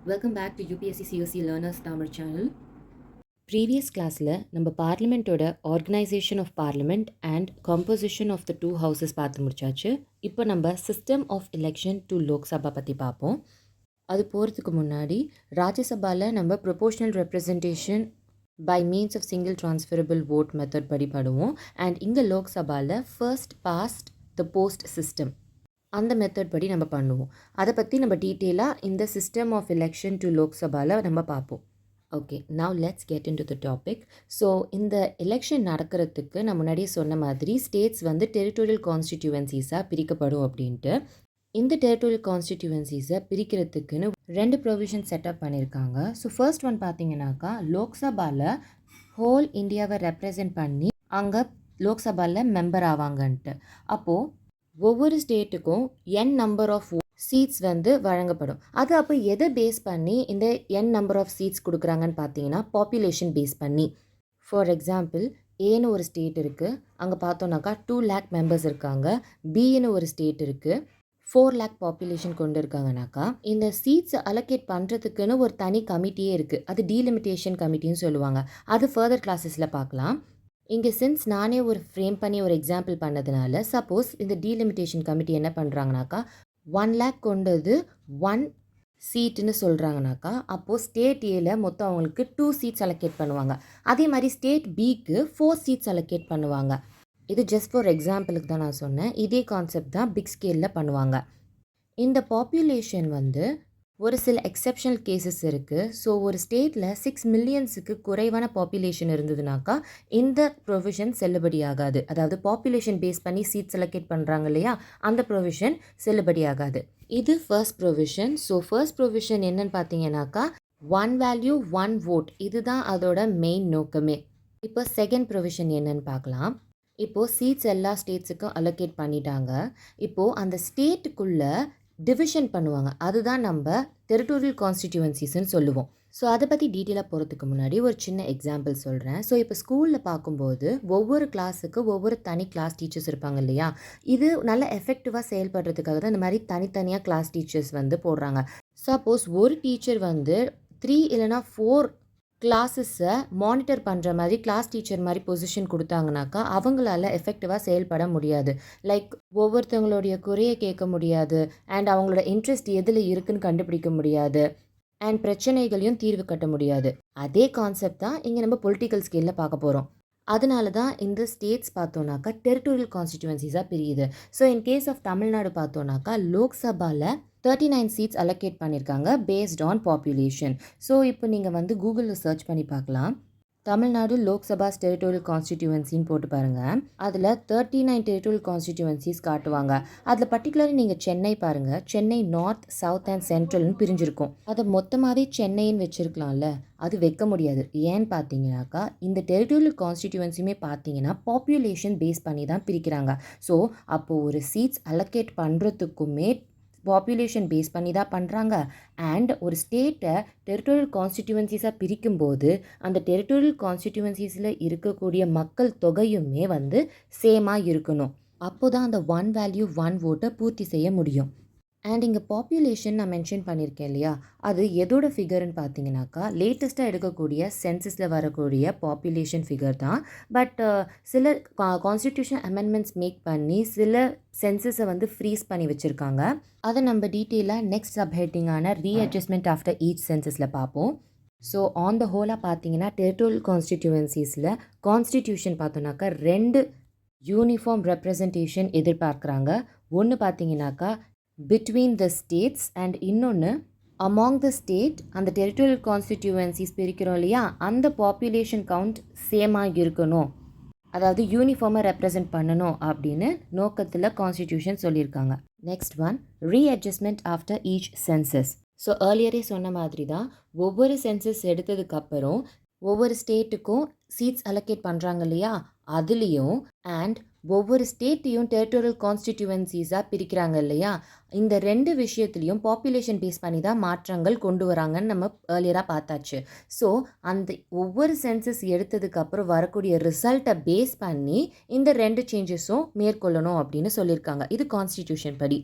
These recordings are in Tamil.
Welcome back to UPSC COC Learners Tamil channel. Previous classல நம்ம பார்லிமெண்ட்டோட organisation of parliament and composition of the two houses பார்த்து முடிச்சாச்சு. இப்போ நம்ம system of election to Lok Sabha பற்றி பார்ப்போம். அது போகிறதுக்கு முன்னாடி ராஜ்யசபாவில் நம்ம proportional representation by means of single transferable vote method படி படுவோம். அண்ட் இங்கே லோக்சபாவில் first past the post system அந்த மெத்தட் படி நம்ம பண்ணுவோம். அதை பற்றி நம்ம டீட்டெயிலாக இந்த சிஸ்டம் ஆஃப் எலெக்ஷன் டு லோக்சபாவில் நம்ம பார்ப்போம். Okay, now let's get in to the topic. So இந்த எலெக்ஷன் நடக்கிறதுக்கு நான் முன்னாடியே சொன்ன மாதிரி ஸ்டேட்ஸ் வந்து டெரிட்டோரியல் கான்ஸ்டிடியூவன்சிஸாக பிரிக்கப்படும் அப்படின்ட்டு. இந்த டெரிட்டோரியல் கான்ஸ்டிடியூவன்சிஸை பிரிக்கிறதுக்குன்னு 2 ப்ரொவிஷன் செட்டப் பண்ணியிருக்காங்க. ஸோ ஃபர்ஸ்ட் ஒன் பார்த்தீங்கன்னாக்கா லோக்சபாவில் ஹோல் இந்தியாவை ரெப்ரசன்ட் பண்ணி அங்கே லோக்சபாவில் மெம்பர் ஆவாங்கன்ட்டு. அப்போது ஒவ்வொரு ஸ்டேட்டுக்கும் என் நம்பர் ஆஃப் சீட்ஸ் வந்து வழங்கப்படும். அது அப்போ எதை பேஸ் பண்ணி இந்த என் நம்பர் ஆஃப் சீட்ஸ் கொடுக்குறாங்கன்னு பார்த்தீங்கன்னா பாப்புலேஷன் பேஸ் பண்ணி. ஃபார் எக்ஸாம்பிள் ஏன்னு ஒரு ஸ்டேட் இருக்குது, அங்கே பார்த்தோன்னாக்கா 2 lakh மெம்பர்ஸ் இருக்காங்க. பின்னு ஒரு ஸ்டேட் இருக்குது, 4 lakh பாப்புலேஷன் கொண்டு இருக்காங்கனாக்கா இந்த சீட்ஸை அலோகேட் பண்ணுறதுக்குன்னு ஒரு தனி கமிட்டியே இருக்குது. அது டீலிமிட்டேஷன் கமிட்டின்னு சொல்லுவாங்க. அது ஃபர்தர் கிளாஸஸில் பார்க்கலாம். இங்கே சின்ஸ் நானே ஒரு ஃப்ரேம் பண்ணி ஒரு எக்ஸாம்பிள் பண்ணதுனால சப்போஸ் இந்த டீலிமிட்டேஷன் கமிட்டி என்ன பண்ணுறாங்கனாக்கா 1 lakh கொண்டது 1 சீட்டுன்னு சொல்கிறாங்கனாக்கா அப்போது ஸ்டேட் ஏல மொத்தம் அவங்களுக்கு 2 சீட்ஸ் அலோகேட் பண்ணுவாங்க. அதே மாதிரி ஸ்டேட் பிக்கு 4 சீட்ஸ் அலோகேட் பண்ணுவாங்க. இது ஜஸ்ட் ஃபார் எக்ஸாம்பிளுக்கு தான் நான் சொன்னேன். இதே கான்செப்ட் தான் பிக் ஸ்கேலில் பண்ணுவாங்க. இந்த பாப்புலேஷன் வந்து ஒரு சில எக்ஸப்ஷனல் கேசஸ் இருக்குது. ஸோ ஒரு ஸ்டேட்டில் 6 மில்லியன்ஸுக்கு குறைவான பாப்புலேஷன் இருந்ததுனாக்கா இந்த ப்ரொவிஷன் செல்லுபடியாகாது. அதாவது பாப்புலேஷன் பேஸ் பண்ணி சீட் செலக்ட் பண்ணுறாங்க இல்லையா, அந்த ப்ரொவிஷன் செல்லுபடியாகாது. இது first provision. So first provision என்னன்னு பார்த்தீங்கன்னாக்கா 1 வேல்யூ 1 vote, இதுதான் அதோட மெயின் நோக்கமே. இப்போ செகண்ட் ப்ரொவிஷன் என்னன்னு பார்க்கலாம். இப்போது சீட்ஸ் எல்லா ஸ்டேட்ஸுக்கும் அலோகேட் பண்ணிட்டாங்க. இப்போது அந்த ஸ்டேட்டுக்குள்ளே டிவிஷன் பண்ணுவாங்க. அதுதான் நம்ம டெரிட்டோரியல் கான்ஸ்டிடியூவன்சிஸ்ன்னு சொல்லுவோம். ஸோ அதை பற்றி டீட்டெயிலாக போகிறதுக்கு முன்னாடி ஒரு சின்ன எக்ஸாம்பிள் சொல்கிறேன். ஸோ இப்போ ஸ்கூலில் பார்க்கும்போது ஒவ்வொரு கிளாஸுக்கு ஒவ்வொரு தனி கிளாஸ் டீச்சர்ஸ் இருப்பாங்க இல்லையா, இது நல்ல எஃபெக்டிவாக செயல்படுறதுக்காக தான் இந்த மாதிரி தனித்தனியாக கிளாஸ் டீச்சர்ஸ் வந்து போடுறாங்க. சப்போஸ் ஒரு டீச்சர் வந்து 3 இல்லைனா 4 கிளாஸஸை மானிட்டர் பண்ணுற மாதிரி கிளாஸ் டீச்சர் மாதிரி பொசிஷன் கொடுத்தாங்கனாக்கா அவங்களால எஃபெக்டிவாக செயல்பட முடியாது. லைக் ஒவ்வொருத்தவங்களுடைய குறையை கேட்க முடியாது, அண்ட் அவங்களோட இன்ட்ரெஸ்ட் எதில் இருக்குன்னு கண்டுபிடிக்க முடியாது, அண்ட் பிரச்சனைகளையும் தீர்வு கட்ட முடியாது. அதே கான்செப்ட் தான் இங்கே நம்ம பொலிட்டிக்கல் ஸ்கேலில் பார்க்க போகிறோம். அதனால தான் இந்த ஸ்டேட்ஸ் பார்த்தோன்னாக்கா டெரிட்டோரியல் கான்ஸ்டிடியூவன்சிஸாக பிரியுது. So in case of Tamil Nadu பார்த்தோன்னாக்கா லோக்சபாவில் 39 சீட்ஸ் அலோகேட் பண்ணியிருக்காங்க பேஸ்ட் ஆன் பாப்புலேஷன். ஸோ இப்போ நீங்கள் வந்து கூகுளில் சர்ச் பண்ணி பார்க்கலாம். தமிழ்நாடு லோக்சபாஸ் டெரிட்டோரியல் கான்ஸ்டிடியூவன்சின்னு போட்டு பாருங்கள். அதில் 39 டெரிட்டோரியல் கான்ஸ்டிடியூவன்சிஸ் காட்டுவாங்க. அதில் பர்டிகுலராக நீங்கள் சென்னை பாருங்கள். சென்னை நார்த், சவுத் அண்ட் சென்ட்ரல்னு பிரிஞ்சிருக்கும். அதை மொத்தமாகவே சென்னைன்னு வச்சுருக்கலாம்ல, அது வைக்க முடியாது. ஏன்னு பார்த்தீங்கன்னாக்கா இந்த டெரிட்டோரியல் கான்ஸ்டிடியூவன்சியுமே பார்த்தீங்கன்னா பாப்புலேஷன் பேஸ் பண்ணி தான் பிரிக்கிறாங்க. ஸோ அப்போது ஒரு சீட்ஸ் அலோகேட் பண்ணுறதுக்குமே பாப்புலேஷன் பேஸ் பண்ணி தான் பண்ணுறாங்க. அண்ட் ஒரு ஸ்டேட்டை டெரிட்டோரியல் கான்ஸ்டிடியூவன்சிஸாக பிரிக்கும்போது அந்த டெரிட்டோரியல் கான்ஸ்டிடியூவன்சிஸில் இருக்கக்கூடிய மக்கள் தொகையுமே வந்து சேமாக இருக்கணும். அப்போ தான் அந்த 1 வேல்யூ 1 vote பூர்த்தி செய்ய முடியும். அண்ட் இங்கே பாப்புலேஷன் நான் மென்ஷன் பண்ணியிருக்கேன் இல்லையா, அது எதோட ஃபிகர்னு பார்த்தீங்கன்னாக்கா லேட்டஸ்ட்டாக எடுக்கக்கூடிய சென்சஸில் வரக்கூடிய பாப்புலேஷன் ஃபிகர் தான். பட் சில கான்ஸ்டிடியூஷன் அமெண்ட்மெண்ட்ஸ் மேக் பண்ணி சில சென்சஸை வந்து ஃப்ரீஸ் பண்ணி வச்சுருக்காங்க. அதை நம்ம டீட்டெயிலாக நெக்ஸ்ட் சப்ஹெட்டிங்கான ரீஅட்ஜஸ்ட்மெண்ட் ஆஃப்டர் ஈச் சென்சஸில் பார்ப்போம். ஸோ ஆன் த ஹோலாக பார்த்தீங்கன்னா டெரிட்டோரியல் கான்ஸ்டிடியூவன்சிஸில் கான்ஸ்டிடியூஷன் பார்த்தோன்னாக்கா 2 யூனிஃபார்ம் ரெப்ரசன்டேஷன் எதிர்பார்க்குறாங்க. ஒன்று பார்த்தீங்கன்னாக்கா பிட்வீன் த ஸ்டேட்ஸ் அண்ட் இன்னொன்று அமாங் த ஸ்டேட். அந்த டெரிட்டோரியல் கான்ஸ்டிடியூவன்சிஸ் பிரிக்கிறோம் இல்லையா, அந்த பாப்புலேஷன் கவுண்ட் சேமாக இருக்கணும், அதாவது யூனிஃபார்மாக ரெப்ரசன்ட் பண்ணணும் அப்படின்னு நோக்கத்தில் கான்ஸ்டிடியூஷன் சொல்லியிருக்காங்க. Next one readjustment after each census. So ஏர்லியரே சொன்ன மாதிரி தான் ஒவ்வொரு சென்சஸ் எடுத்ததுக்கப்புறம் ஒவ்வொரு ஸ்டேட்டுக்கும் சீட்ஸ் அலோகேட் பண்ணுறாங்க இல்லையா, அதுலேயும் அண்ட் ஒவ்வொரு ஸ்டேட்டையும் டெரிட்டோரியல் கான்ஸ்டிடியூவன்சிஸாக பிரிக்கிறாங்க இல்லையா, இந்த 2 விஷயத்துலையும் பாப்புலேஷன் பேஸ் பண்ணி தான் மாற்றங்கள் கொண்டு வராங்கன்னு நம்ம ஏர்லியராக பார்த்தாச்சு. ஸோ அந்த ஒவ்வொரு சென்சஸ் எடுத்ததுக்கப்புறம் வரக்கூடிய ரிசல்ட்டை பேஸ் பண்ணி இந்த 2 சேஞ்சஸும் மேற்கொள்ளணும் அப்படின்னு சொல்லியிருக்காங்க. இது கான்ஸ்டிடியூஷன் படி.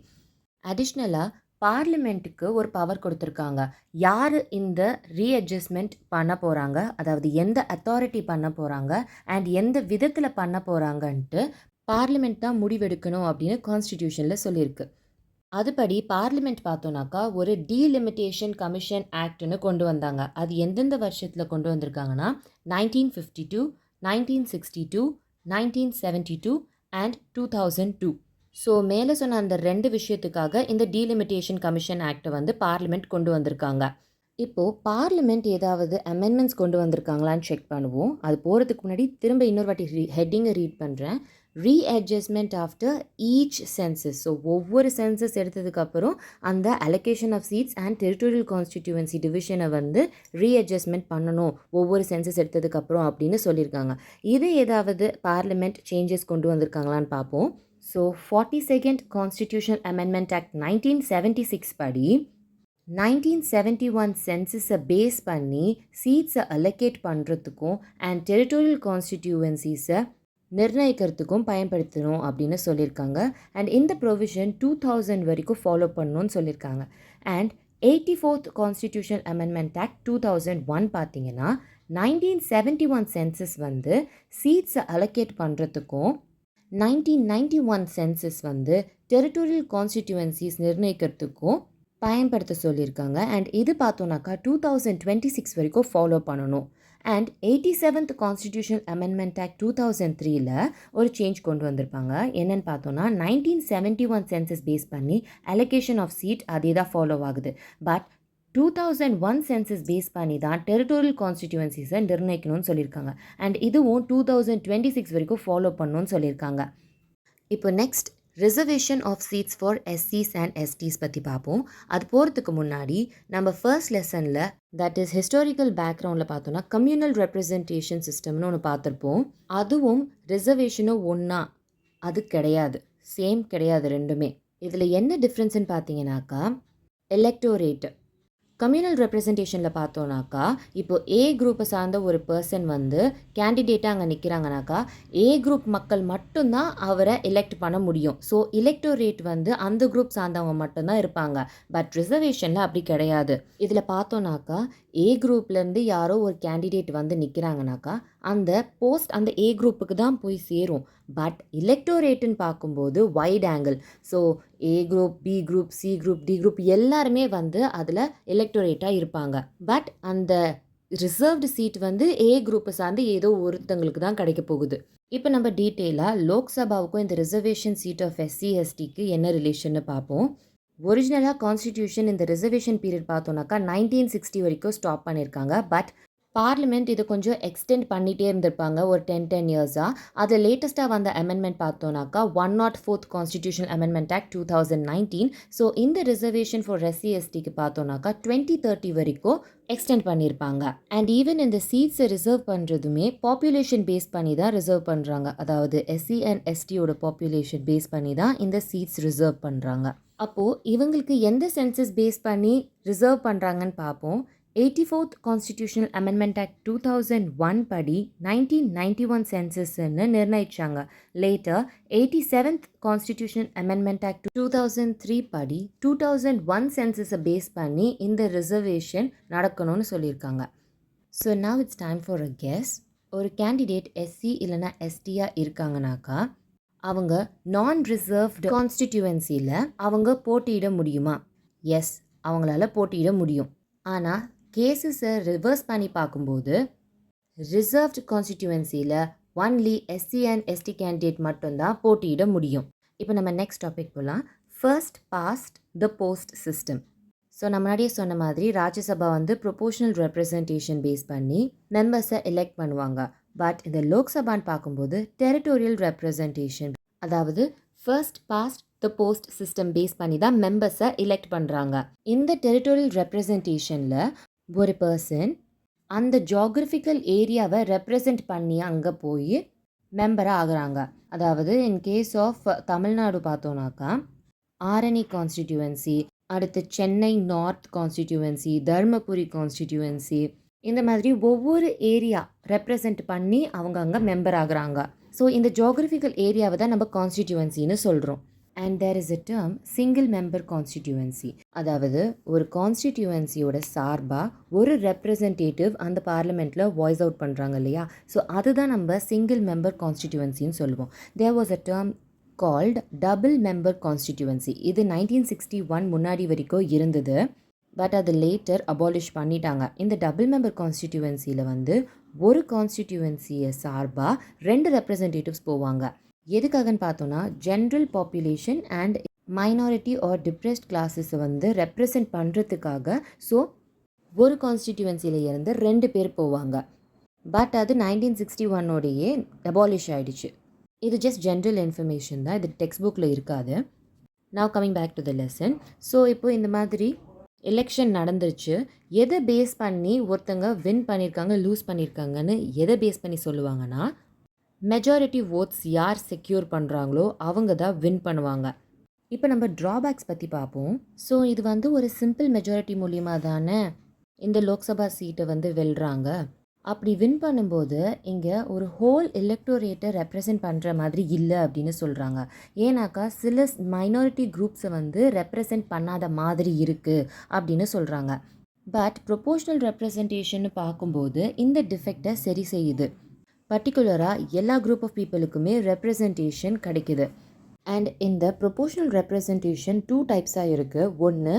அடிஷ்னலாக பார்லிமெண்ட்டுக்கு ஒரு பவர் கொடுத்துருக்காங்க. யார் இந்த ரீஅட்ஜஸ்ட்மெண்ட் பண்ண போகிறாங்க, அதாவது எந்த அத்தாரிட்டி பண்ண போகிறாங்க அண்ட் எந்த விதத்தில் பண்ண போகிறாங்கன்ட்டு பார்லிமெண்ட் தான் முடிவெடுக்கணும் அப்படின்னு கான்ஸ்டிடியூஷனில் சொல்லியிருக்கு. அதுபடி பார்லிமெண்ட் பார்த்தோன்னாக்கா ஒரு டீலிமிட்டேஷன் கமிஷன் ஆக்ட்னு கொண்டு வந்தாங்க. அது எந்தெந்த வருஷத்தில் கொண்டு வந்திருக்காங்கன்னா 1952, 1962, 1972 அண்ட் 2002. ஸோ மேலே சொன்ன அந்த 2 விஷயத்துக்காக இந்த டீலிமிட்டேஷன் கமிஷன் ஆக்டை வந்து பார்லிமெண்ட் கொண்டு வந்திருக்காங்க. இப்போது பார்லிமெண்ட் ஏதாவது அமெண்ட்மெண்ட்ஸ் கொண்டு வந்திருக்காங்களான்னு செக் பண்ணுவோம். அது போகிறதுக்கு முன்னாடி திரும்ப இன்னொரு வாட்டி ஹெட்டிங்கை ரீட் பண்ணுறேன். Readjustment after each census. So ஒவ்வொரு சென்சஸ் எடுத்ததுக்கப்புறம் அந்த allocation of seats and territorial constituency டிவிஷனை வந்து ரீஅட்ஜஸ்ட்மெண்ட் பண்ணணும் ஒவ்வொரு சென்சஸ் எடுத்ததுக்கப்புறம் அப்படின்னு சொல்லியிருக்காங்க. இது ஏதாவது பார்லிமெண்ட் சேஞ்சஸ் கொண்டு வந்திருக்காங்களான்னு பார்ப்போம். So 42nd Constitutional Amendment Act 1976 படி 1971 சென்சஸை பேஸ் பண்ணி சீட்ஸை அலோகேட் பண்ணுறதுக்கும் அண்ட் டெரிட்டோரியல் கான்ஸ்டிடியூவன்சிஸை நிர்ணயிக்கிறதுக்கும் பயன்படுத்தணும் அப்படின்னு சொல்லியிருக்காங்க. அண்ட் இந்த ப்ரொவிஷன் 2000 வரைக்கும் ஃபாலோ பண்ணணும்னு சொல்லியிருக்காங்க. And 84th Constitutional Amendment Act 2001 பார்த்தீங்கன்னா 1971 சென்சஸ் வந்து சீட்ஸை அலோகேட் பண்ணுறதுக்கும் 1991 சென்சஸ் வந்து டெரிட்டோரியல் கான்ஸ்டிடியூவன்சிஸ் நிர்ணயிக்கிறதுக்கும் பயன்படுத்த சொல்லியிருக்காங்க. அண்ட் இது பார்த்தோன்னாக்கா 2026 வரைக்கும் ஃபாலோ பண்ணணும். And 87th Constitutional Amendment Act 2003ல் ஒரு சேஞ்ச் கொண்டு வந்திருப்பாங்க. என்னென்னு பார்த்தோன்னா 1971 சென்சஸ் பேஸ் பண்ணி அலோகேஷன் ஆஃப் சீட் அதே தான் ஃபாலோ ஆகுது. பட் 2001 சென்சஸ் பேஸ் பண்ணி தான் டெரிட்டோரியல் கான்ஸ்டிடியூவன்சிஸை நிர்ணயிக்கணும்னு சொல்லியிருக்காங்க. அண்ட் இதுவும் 2026 வரைக்கும் ஃபாலோ பண்ணணும்னு சொல்லியிருக்காங்க. இப்போ next reservation of seats for எஸ்சிஸ் அண்ட் எஸ்டிஸ் பற்றி பார்ப்போம். அது போகிறதுக்கு முன்னாடி நம்ம ஃபர்ஸ்ட் லெசனில் தட் இஸ் ஹிஸ்டாரிக்கல் பேக்ரவுண்டில் பார்த்தோன்னா கம்யூனல் ரெப்ரசன்டேஷன் சிஸ்டம்னு ஒன்று பார்த்துருப்போம். அதுவும் ரிசர்வேஷனும் ஒன்றா அது கிடையாது, சேம் கிடையாது ரெண்டுமே. இதில் என்ன டிஃப்ரென்ஸ்ன்னு பார்த்தீங்கன்னாக்கா எலெக்டோரேட் கம்யூனல் ரெப்ரசன்டேஷனில் பார்த்தோன்னாக்கா இப்போ ஏ குரூப்பை சார்ந்த ஒரு பர்சன் வந்து கேண்டிடேட்டாக அங்கே நிற்கிறாங்கனாக்கா ஏ குரூப் மக்கள் மட்டும்தான் அவரை எலெக்ட் பண்ண முடியும். ஸோ எலெக்டோரேட் வந்து அந்த குரூப் சார்ந்தவங்க மட்டும்தான் இருப்பாங்க. பட் ரிசர்வேஷனில் அப்படி கிடையாது. இதில் பார்த்தோன்னாக்கா ஏ குரூப்லேருந்து யாரோ ஒரு கேண்டிடேட் வந்து நிற்கிறாங்கனாக்கா அந்த போஸ்ட் அந்த ஏ குரூப்புக்கு தான் போய் சேரும். பட் எலெக்டோரேட்டுன்னு பார்க்கும்போது wide angle. So A group, B group, C group, D group எல்லாருமே வந்து அதில் எலெக்டோரேட்டாக இருப்பாங்க. பட் அந்த ரிசர்வ்டு சீட் வந்து ஏ குரூப்பை சார்ந்து ஏதோ ஒருத்தங்களுக்கு தான் கிடைக்க போகுது. இப்போ நம்ம டீட்டெயிலாக லோக்சபாவுக்கும் இந்த ரிசர்வேஷன் சீட் ஆஃப் எஸ்சி எஸ்டிக்கு என்ன ரிலேஷன்னு பார்ப்போம். ஒரிஜினலாக கான்ஸ்டிடியூஷன் இந்த ரிசர்வேஷன் பீரியட் பார்த்தோன்னாக்கா 1960 வரைக்கும் ஸ்டாப் பண்ணியிருக்காங்க. பட் பார்லிமெண்ட் இதை கொஞ்சம் எக்ஸ்டெண்ட் பண்ணிகிட்டே இருந்திருப்பாங்க ஒரு 10 இயர்ஸாக. அதில் லேட்டஸ்ட்டாக வந்த அமெண்ட்மெண்ட் பார்த்தோன்னாக்கா 104th Constitutional Amendment Act 2019. So இந்த ரிசர்வேஷன் ஃபார் எஸ்சி எஸ்டிக்கு பார்த்தோன்னாக்கா 2030 வரைக்கும் எக்ஸ்டெண்ட் பண்ணியிருப்பாங்க. அண்ட் ஈவன் இந்த சீட்ஸை ரிசர்வ் பண்ணுறதுமே பாப்புலேஷன் பேஸ் பண்ணி தான் ரிசர்வ் பண்ணுறாங்க. அதாவது எஸ்சி அண்ட் எஸ்டியோட பாப்புலேஷன் பேஸ் பண்ணி தான் இந்த சீட்ஸ் ரிசர்வ் பண்ணுறாங்க. அப்போது இவங்களுக்கு எந்த சென்சஸ் பேஸ் பண்ணி ரிசர்வ் பண்ணுறாங்கன்னு பார்ப்போம். 84th Constitutional Amendment Act 2001 படி 1991 சென்சஸ்ன்னு நிர்ணயிச்சாங்க. Later 87th Constitutional Amendment Act 2003 படி 2001 சென்சஸை பேஸ் பண்ணி இந்த ரிசர்வேஷன் நடக்கணும்னு சொல்லியிருக்காங்க. So now it's time for a guess. ஒரு கேண்டிடேட் எஸ்சி இல்லைனா எஸ்டியாக இருக்காங்கனாக்கா அவங்க நான் ரிசர்வ்டு கான்ஸ்டிடியூவன்சியில் அவங்க போட்டியிட முடியுமா? எஸ், அவங்களால போட்டியிட முடியும். ஆனால் கேஸஸை ரிவர்ஸ் பண்ணி பார்க்கும்போது ரிசர்வ்டு கான்ஸ்டிடியூவன்சியில் only SC and ST candidate மட்டும்தான் போட்டியிட முடியும். இப்போ நம்ம நெக்ஸ்ட் டாபிக் போகலாம். First past the post system. So நம்ம முன்னாடியே சொன்ன மாதிரி ராஜ்யசபா வந்து ப்ரொபோஷனல் ரெப்ரசன்டேஷன் பேஸ் பண்ணி மெம்பர்ஸை எலெக்ட் பண்ணுவாங்க. பட் இந்த லோக்சபான்னு பார்க்கும்போது டெரிட்டோரியல் ரெப்ரசன்டேஷன், அதாவது first past the post system base பண்ணி தான் மெம்பர்ஸை எலெக்ட் பண்ணுறாங்க. இந்த டெரிட்டோரியல் ரெப்ரசன்டேஷனில் ஒரு பர்சன் அந்த ஜியாகிரபிக்கல் ஏரியாவை ரெப்ரசன்ட் பண்ணி அங்கே போய் மெம்பராக ஆகுறாங்க. அதாவது இன் கேஸ் ஆஃப் தமிழ்நாடு பார்த்தோன்னாக்கா ஆரணி கான்ஸ்டிடியூவன்சி, அடுத்து Chennai north constituency, Dharmapuri constituency, இந்த மாதிரி ஒவ்வொரு ஏரியா ரெப்ரசன்ட் பண்ணி அவங்க அங்கே மெம்பர் ஆகுறாங்க. ஸோ இந்த ஜியாகிரபிக்கல் ஏரியாவை தான் நம்ம கான்ஸ்டிடியூவன்சின்னு சொல்கிறோம். And there is a term single member constituency. அதாவது ஒரு கான்ஸ்டிடியூவன்சியோட சார்பாக ஒரு ரெப்ரசன்டேட்டிவ் அந்த பார்லிமெண்ட்டில் வாய்ஸ் அவுட் பண்ணுறாங்க இல்லையா, ஸோ அதுதான் நம்ம சிங்கிள் மெம்பர் கான்ஸ்டிடியூவன்சின்னு சொல்லுவோம். There was a term called double member constituency. இது 1961 முன்னாடி வரைக்கும் இருந்தது. பட் அது லேட்டர் அபாலிஷ் பண்ணிட்டாங்க. இந்த டபுள் மெம்பர் கான்ஸ்டிடியூவன்சியில் வந்து ஒரு கான்ஸ்டிடியூவன்சியை சார்பாக 2 ரெப்ரசன்டேட்டிவ்ஸ் போவாங்க. எதுக்காகன்னு பார்த்தோன்னா general population and minority or depressed கிளாஸஸை வந்து ரெப்ரசன்ட் பண்ணுறதுக்காக. ஸோ ஒரு கான்ஸ்டிடியூவன்சியில் இருந்து 2 பேர் போவாங்க. பட் அது 1961 அபாலிஷ் ஆகிடுச்சு. இது ஜஸ்ட் ஜென்ரல் இன்ஃபர்மேஷன் தான், இது டெக்ஸ்ட் புக்கில் இருக்காது. Now coming back to the lesson. So இப்போ இந்த மாதிரி எலெக்ஷன் நடந்துருச்சு. எதை பேஸ் பண்ணி ஒருத்தங்க வின் பண்ணியிருக்காங்க லூஸ் பண்ணியிருக்காங்கன்னு எதை பேஸ் பண்ணி சொல்லுவாங்கன்னா, மெஜாரிட்டி ஓட்ஸ் யார் செக்யூர் பண்ணுறாங்களோ அவங்க தான் வின் பண்ணுவாங்க. இப்போ நம்ம ட்ராபேக்ஸ் பற்றி பார்ப்போம். ஸோ இது வந்து ஒரு சிம்பிள் மெஜாரிட்டி மூலியமாக தானே இந்த லோக்சபா சீட்டை வந்து வெல்றாங்க. அப்படி வின் பண்ணும்போது இங்கே ஒரு ஹோல் எலெக்டோரேட்டை ரெப்ரசன்ட் பண்ணுற மாதிரி இல்லை அப்படின்னு சொல்கிறாங்க. ஏன்னாக்கா சில மைனாரிட்டி குரூப்ஸை வந்து ரெப்ரசன்ட் பண்ணாத மாதிரி இருக்குது அப்படின்னு சொல்கிறாங்க. பட் ப்ரொபோஷ்னல் ரெப்ரசன்டேஷன் பார்க்கும்போது இந்த டிஃபெக்டை சரி செய்யுது. பர்டிகுலராக எல்லா குரூப் ஆஃப் பீப்புளுக்குமே ரெப்ரசன்டேஷன் கிடைக்குது. அண்ட் இந்த ப்ரொபோஷ்னல் ரெப்ரசன்டேஷன் 2 டைப்ஸாக இருக்குது. ஒன்று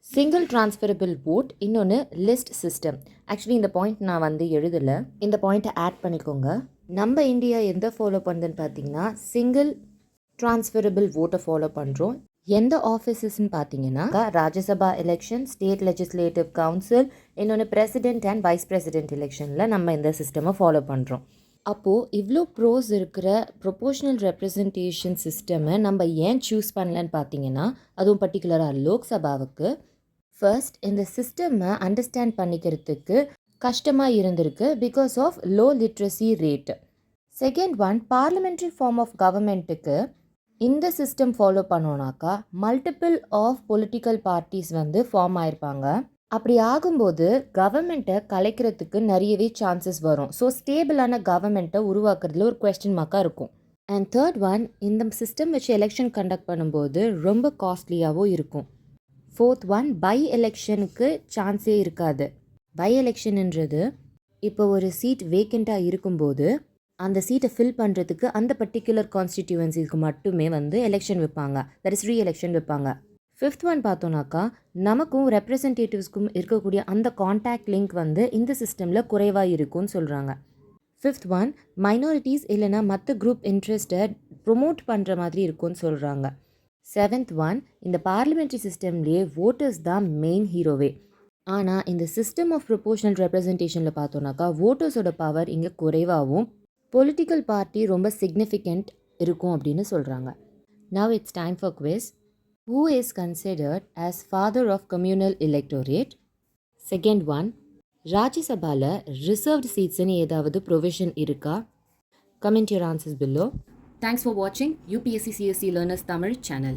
சிங்கிள் ட்ரான்ஸ்ஃபரபிள் ஓட், இன்னொன்று லிஸ்ட் சிஸ்டம். ஆக்சுவலி இந்த பாயிண்ட் நான் வந்து எழுதலை, இந்த பாயிண்ட்டை ஆட் பண்ணிக்கோங்க. நம்ம இந்தியா எந்த ஃபாலோ பண்ணுதுன்னு பார்த்தீங்கன்னா சிங்கிள் ட்ரான்ஸ்ஃபரபிள் ஓட்டை ஃபாலோ பண்ணுறோம். எந்த ஆஃபீஸஸ்ன்னு பார்த்தீங்கன்னா Rajya Sabha election, state legislative council, இன்னொன்று பிரசிடென்ட் அண்ட் வைஸ் பிரசிடென்ட் எலெக்ஷனில் நம்ம இந்த சிஸ்டமை ஃபாலோ பண்ணுறோம். அப்போது இவ்வளோ ப்ரோஸ் இருக்கிற ப்ரொபோஷ்னல் ரெப்ரசன்டேஷன் சிஸ்டமை நம்ம ஏன் சூஸ் பண்ணலன்னு பார்த்தீங்கன்னா, அதுவும் பர்டிகுலராக லோக்சபாவுக்கு ஃபர்ஸ்ட் இந்த சிஸ்டமை அண்டர்ஸ்டாண்ட் பண்ணிக்கிறதுக்கு கஷ்டமாக இருந்திருக்கு because of low literacy rate. Second one, parliamentary form of கவர்மெண்ட்டுக்கு இந்த சிஸ்டம் ஃபாலோ பண்ணோன்னாக்கா மல்டிபிள் ஆஃப் பொலிட்டிக்கல் பார்ட்டிஸ் வந்து ஃபார்ம் ஆயிருப்பாங்க. அப்படி ஆகும்போது கவர்மெண்ட்டை கலைக்கிறதுக்கு நிறையவே சான்சஸ் வரும். ஸோ ஸ்டேபிளான கவர்மெண்ட்டை உருவாக்குறதுல ஒரு கொஸ்டின் மார்க்காக இருக்கும். அண்ட் தேர்ட் ஒன், இந்த சிஸ்டம் வச்சு எலெக்ஷன் கண்டக்ட் பண்ணும்போது ரொம்ப காஸ்ட்லியாகவும் இருக்கும். ஃபோர்த் ஒன், பை எலெக்ஷனுக்கு சான்ஸே இருக்காது. பை எலெக்ஷன்ன்றது இப்போ ஒரு சீட் வேக்கண்ட்டாக இருக்கும்போது அந்த சீட்டை ஃபில் பண்ணுறதுக்கு அந்த பர்டிகுலர் கான்ஸ்டிடியூவன்சிக்கு மட்டுமே வந்து எலெக்ஷன் வைப்பாங்க, தட் இஸ் ரீ எலெக்ஷன் வைப்பாங்க. ஃபிஃப்த் ஒன் பார்த்தோன்னாக்கா நமக்கும் ரெப்ரசன்டேட்டிவ்ஸ்க்கும் இருக்கக்கூடிய அந்த கான்டாக்ட் லிங்க் வந்து இந்த சிஸ்டமில் குறைவாக இருக்கும்னு சொல்கிறாங்க. ஃபிஃப்த் ஒன், மைனாரிட்டிஸ் இல்லைனா மற்ற குரூப் இன்ட்ரெஸ்ட்டை ப்ரொமோட் பண்ணுற மாதிரி இருக்கும்னு சொல்கிறாங்க. செவன்த் ஒன், இந்த பார்லிமெண்ட்ரி சிஸ்டம்லேயே ஓட்டர்ஸ் தான் மெயின் ஹீரோவே. ஆனால் இந்த சிஸ்டம் ஆஃப் ப்ரொபோஷனல் ரெப்ரசன்டேஷனில் பார்த்தோன்னாக்கா ஓட்டர்ஸோட பவர் இங்கே குறைவாகவும் பொலிட்டிக்கல் பார்ட்டி ரொம்ப சிக்னிஃபிகண்ட் இருக்கும் அப்படின்னு சொல்கிறாங்க. Now it's time for quiz. Who is considered as father of communal electorate? Second one, ராஜ்யசபால ரிசர்வ்ட் சீட்ஸ்னு ஏதாவது ப்ரொவிஷன் இருக்கா? Comment your answers below. Thanks for watching UPSC CSE Learners Tamil channel.